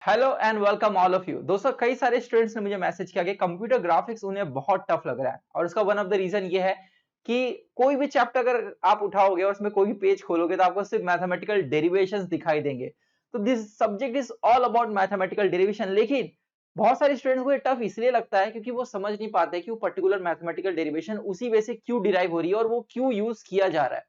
Hello and welcome all of you. दोस्तों, कई सारे स्टूडेंट्स ने मुझे मैसेज किया कि कंप्यूटर ग्राफिक्स उन्हें बहुत टफ लग रहा है और उसका वन ऑफ द रीजन ये है कि कोई भी चैप्टर अगर आप उठाओगे और उसमें कोई भी पेज खोलोगे तो आपको सिर्फ मैथमेटिकल डेरिवेशंस दिखाई देंगे। तो this subject is all about mathematical derivation. लेकिन बहुत सारे स्टूडेंट्स को ये टफ इसलिए लगता है क्योंकि वो समझ नहीं पाते कि वो पर्टिकुलर मैथमेटिकल डेरिवेशन उसी वे से क्यों डिराइव हो रही है और वो क्यों यूज किया जा रहा है।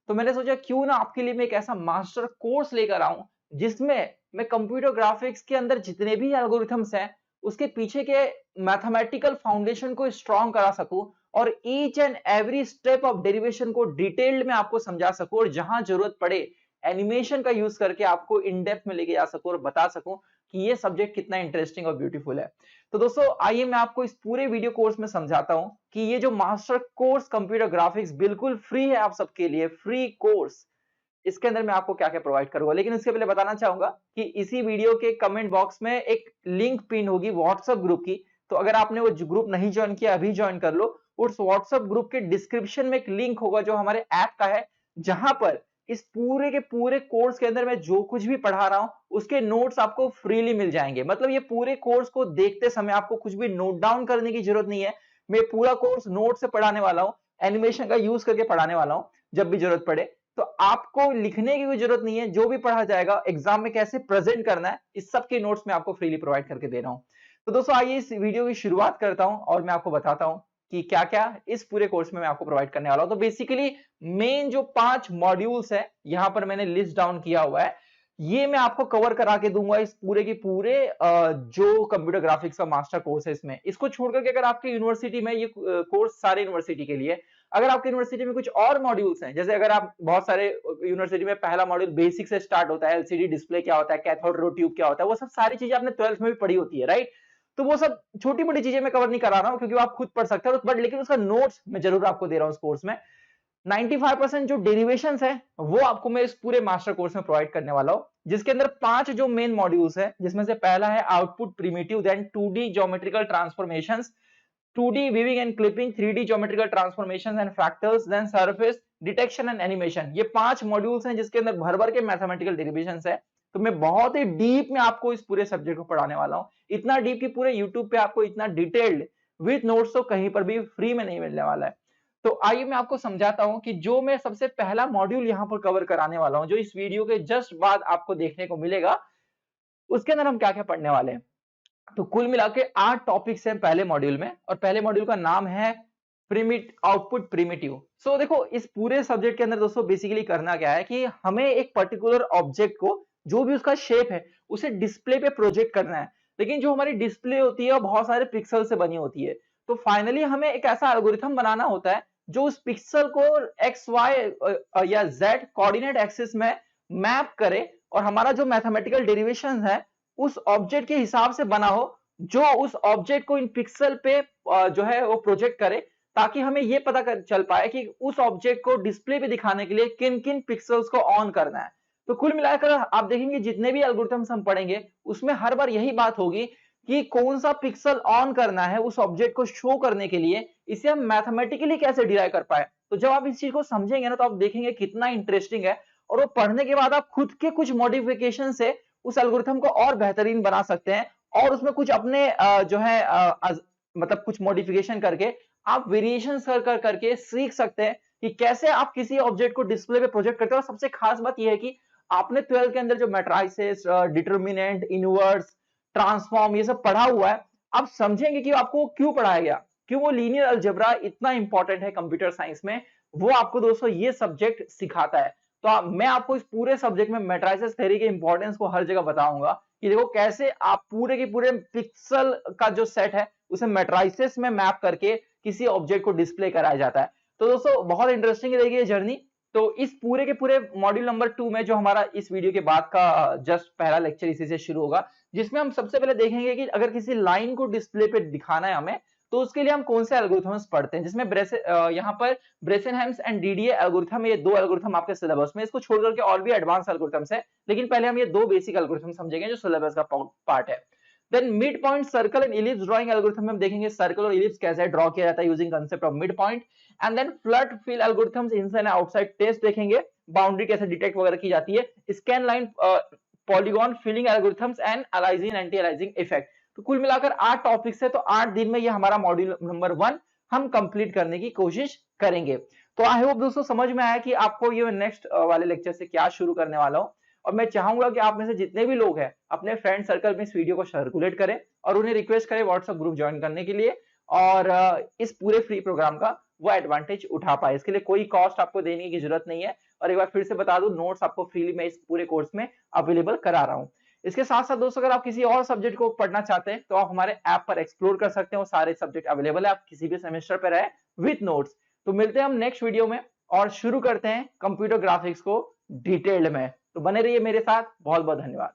तो मैंने सोचा क्यों ना आपके लिए मैं एक ऐसा मास्टर कोर्स लेकर आऊं जिसमें मैं कंप्यूटर ग्राफिक्स के अंदर जितने भी एल्गोरिथम्स हैं उसके पीछे के मैथमेटिकल फाउंडेशन को स्ट्रॉन्ग करा सकूं और each and every step of derivation को डिटेल्ड में आपको समझा सकूं और जहां जरूरत पड़े एनिमेशन का यूज करके आपको इन डेप्थ में लेके जा सकूं और बता सकूं कि ये सब्जेक्ट कितना इंटरेस्टिंग और ब्यूटीफुल है। तो दोस्तों, आइए मैं आपको इस पूरे वीडियो कोर्स में समझाता हूं कि ये जो मास्टर कोर्स कंप्यूटर ग्राफिक्स बिल्कुल फ्री है आप सबके लिए, फ्री कोर्स, इसके अंदर मैं आपको क्या-क्या प्रोवाइड करूंगा। लेकिन उसके पहले बताना चाहूंगा कि इसी वीडियो के कमेंट बॉक्स में एक लिंक पिन होगी व्हाट्सएप ग्रुप की। तो अगर आपने वो ग्रुप नहीं ज्वाइन किया अभी ज्वाइन कर लो। उस व्हाट्सएप ग्रुप के डिस्क्रिप्शन में एक लिंक होगा जो हमारे ऐप का है, जहां पर इस पूरे के पूरे कोर्स के अंदर मैं जो कुछ भी पढ़ा रहा हूं उसके नोट्स आपको फ्रीली मिल जाएंगे। मतलब ये पूरे कोर्स को देखते समय आपको कुछ भी नोट डाउन करने की जरूरत नहीं है। मैं पूरा कोर्स नोट से पढ़ाने वाला हूं, एनिमेशन का यूज करके पढ़ाने वाला हूं जब भी जरूरत पड़े। तो आपको लिखने की कोई जरूरत नहीं है, जो भी पढ़ा जाएगा एग्जाम में कैसे प्रेजेंट करना है इस सब के नोट्स में आपको फ्रीली प्रोवाइड करके दे रहा हूं। तो दोस्तों, आइए इस वीडियो की शुरुआत करता हूं और मैं आपको बताता हूं कि क्या क्या इस पूरे कोर्स में मैं आपको प्रोवाइड करने वाला हूं। तो बेसिकली मेन जो 5 मॉड्यूल्स है यहां पर मैंने लिस्ट डाउन किया हुआ है, ये मैं आपको कवर करा के दूंगा इस पूरे के पूरे जो कंप्यूटर ग्राफिक्स का मास्टर कोर्स है इसमें। इसको छोड़ करके अगर आपकी यूनिवर्सिटी में ये कोर्स सारे यूनिवर्सिटी के लिए, अगर आपकी यूनिवर्सिटी में कुछ और मॉड्यूल्स हैं, जैसे अगर आप बहुत सारे यूनिवर्सिटी में पहला मॉड्यूल बेसिक से स्टार्ट होता है, एलसीडी डिस्प्ले क्या होता है, कैथोड रे ट्यूब क्या होता है, वो सब सारी चीजें आपने 12th में भी पढ़ी होती है, राइट। तो वो सब छोटी मोटी चीजें मैं कवर नहीं करा रहा हूं क्योंकि आप खुद पढ़ सकते हो, बट लेकिन उसका नोट्स मैं जरूर आपको दे रहा हूं इस कोर्स में। 95% जो डेरिवेशंस है वो आपको मैं इस पूरे मास्टर कोर्स में प्रोवाइड करने वाला हूं, जिसके अंदर 5 जो मेन मॉड्यूल्स है, जिसमें से पहला है output primitive, then 2D geometrical transformations, 2D weaving and clipping, 3D geometrical transformations and fractals, then surface detection and animation। ये 5 मॉड्यूल्स हैं जिसके अंदर भर भर के मैथमेटिकल डेरिवेशंस है। तो मैं बहुत ही डीप में आपको इस पूरे सब्जेक्ट को पढ़ाने वाला हूं, इतना डीप कि पूरे यूट्यूब पे आपको इतना डिटेल्ड विद नोट्स तो कहीं पर भी फ्री में नहीं मिलने वाला है। तो आइए मैं आपको समझाता हूं कि जो मैं सबसे पहला मॉड्यूल यहां पर कवर कराने वाला हूं, जो इस वीडियो के जस्ट बाद आपको देखने को मिलेगा, उसके अंदर हम क्या क्या पढ़ने वाले हैं। तो कुल मिला के 8 टॉपिक्स हैं पहले मॉड्यूल में और पहले मॉड्यूल का नाम है आउटपुट प्रिमिटिव। सो देखो, इस पूरे सब्जेक्ट के अंदर दोस्तों बेसिकली करना क्या है कि हमें एक पर्टिकुलर ऑब्जेक्ट को, जो भी उसका शेप है, उसे डिस्प्ले पे प्रोजेक्ट करना है। लेकिन जो हमारी डिस्प्ले होती है वो बहुत सारे पिक्सल से बनी होती है। तो फाइनली हमें एक ऐसा एल्गोरिथम बनाना होता है जो उस पिक्सल को एक्स वाई या जेड कोऑर्डिनेट एक्सिस में मैप करे और हमारा जो मैथमेटिकल डेरिवेशन है उस ऑब्जेक्ट के हिसाब से बना हो, जो उस ऑब्जेक्ट को इन पिक्सल पे जो है वो प्रोजेक्ट करे, ताकि हमें ये पता चल पाए कि उस ऑब्जेक्ट को डिस्प्ले पे दिखाने के लिए किन किन पिक्सल्स को ऑन करना है। तो कुल मिलाकर आप देखेंगे जितने भी एल्गोरिथम्स हम पढ़ेंगे उसमें हर बार यही बात होगी कि कौन सा पिक्सल ऑन करना है उस ऑब्जेक्ट को शो करने के लिए, इसे हम मैथमेटिकली कैसे डिराइव कर पाए। तो जब आप इस चीज को समझेंगे ना तो आप देखेंगे कितना इंटरेस्टिंग है, और वो पढ़ने के बाद आप खुद के कुछ मॉडिफिकेशन से उस एल्गोरिथम को और बेहतरीन बना सकते हैं और उसमें कुछ अपने जो है मतलब कुछ मॉडिफिकेशन करके आप वेरिएशंस करके सीख सकते हैं कि कैसे आप किसी ऑब्जेक्ट को डिस्प्ले पे प्रोजेक्ट करते हैं। और सबसे खास बात यह है कि आपने 12th के अंदर जो मैट्रिसेस, डिटरमिनेंट, इनवर्स, ट्रांसफॉर्म, ये सब पढ़ा हुआ है, आप समझेंगे कि आपको क्यों पढ़ाया गया, क्यों वो लीनियर अलजेब्रा इतना इंपॉर्टेंट है कंप्यूटर साइंस में। वो आपको दोस्तों ये सब्जेक्ट सिखाता है। तो मैं आपको इस पूरे सब्जेक्ट में मैट्रिसेस थ्योरी के इंपॉर्टेंस को हर जगह बताऊंगा कि देखो कैसे आप पूरे के पूरे पिक्सल का जो सेट है उसे मैट्रिसेस में मैप करके किसी ऑब्जेक्ट को डिस्प्ले कराया जाता है। तो दोस्तों बहुत इंटरेस्टिंग रहेगी ये जर्नी। तो इस पूरे के पूरे मॉड्यूल नंबर 2 में जो हमारा इस वीडियो के बाद का जस्ट पहला लेक्चर इसी से शुरू होगा, जिसमें हम सबसे पहले देखेंगे कि अगर किसी लाइन को डिस्प्ले पे दिखाना है हमें तो उसके लिए हम कौन से एल्गोरिथम्स पढ़ते हैं, जिसमें यहाँ पर ब्रेसेनहेम्स एंड डीडीए एल्गोरिथम, ये 2 एल्गोरिथम आपके सिलेबस में। इसको छोड़ करके और भी एडवांस एल्गोरिथम्स है, लेकिन पहले हम ये 2 बेसिक एल्गोरिथम समझेंगे जो सिलेबस का पार्ट है। Then mid point circle and ellipse drawing algorithm में हम देखेंगे सर्कल और इलिप्स कैसे ड्रॉ किया जाता है using concept of mid point. And then flood fill algorithms inside and outside test देखेंगे, बाउंड्री कैसे डिटेक्ट वगैरह की जाती है, scan line polygon filling algorithms and aliasing anti aliasing effect. तो कुल मिलाकर 8 टॉपिक्स है, तो 8 दिन में ये हमारा मॉड्यूल नंबर 1 हम कंप्लीट करने की कोशिश करेंगे। तो आई होप दोस्तों समझ में आया कि आपको ये नेक्स्ट वाले लेक्चर से क्या शुरू करने वाला हूं। और मैं चाहूंगा कि आप में से जितने भी लोग हैं अपने फ्रेंड सर्कल में इस वीडियो को सर्कुलेट करें और उन्हें रिक्वेस्ट करें व्हाट्सएप ग्रुप ज्वाइन करने के लिए, और इस पूरे फ्री प्रोग्राम का वो एडवांटेज उठा पाए। इसके लिए कोई कॉस्ट आपको देने की जरूरत नहीं है। और एक बार फिर से बता दूं, नोट्स आपको फ्रीली मैं इस पूरे कोर्स में अवेलेबल करा रहा हूं। इसके साथ साथ दोस्तों अगर आप किसी और सब्जेक्ट को पढ़ना चाहते हैं तो आप हमारे ऐप पर एक्सप्लोर कर सकते हैं, वो सारे सब्जेक्ट अवेलेबल है, आप किसी भी सेमेस्टर पर रहे विद नोट्स। तो मिलते हैं हम नेक्स्ट वीडियो में और शुरू करते हैं कंप्यूटर ग्राफिक्स को डिटेल्ड में। तो बने रहिए मेरे साथ। बहुत बहुत धन्यवाद।